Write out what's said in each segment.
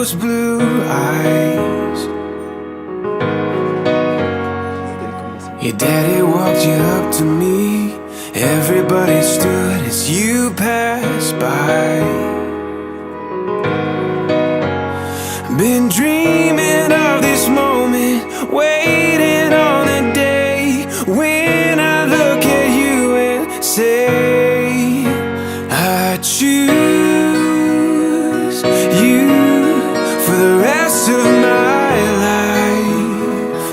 those blue eyes. Your daddy walked you up to me. Everybody stood as you passed by. Been dreaming of this moment, waiting on a day when I look at you and say, I choose you for the rest of my life.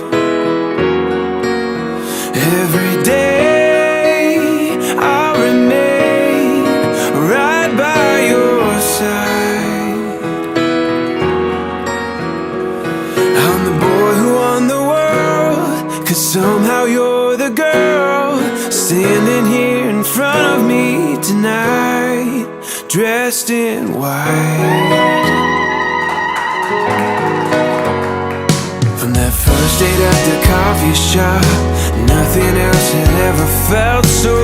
Every day I'll remain right by your side. I'm the boy who won the world, 'cause somehow you're the girl standing here in front of me tonight, dressed in white. From that first date at the coffee shop, nothing else had ever felt so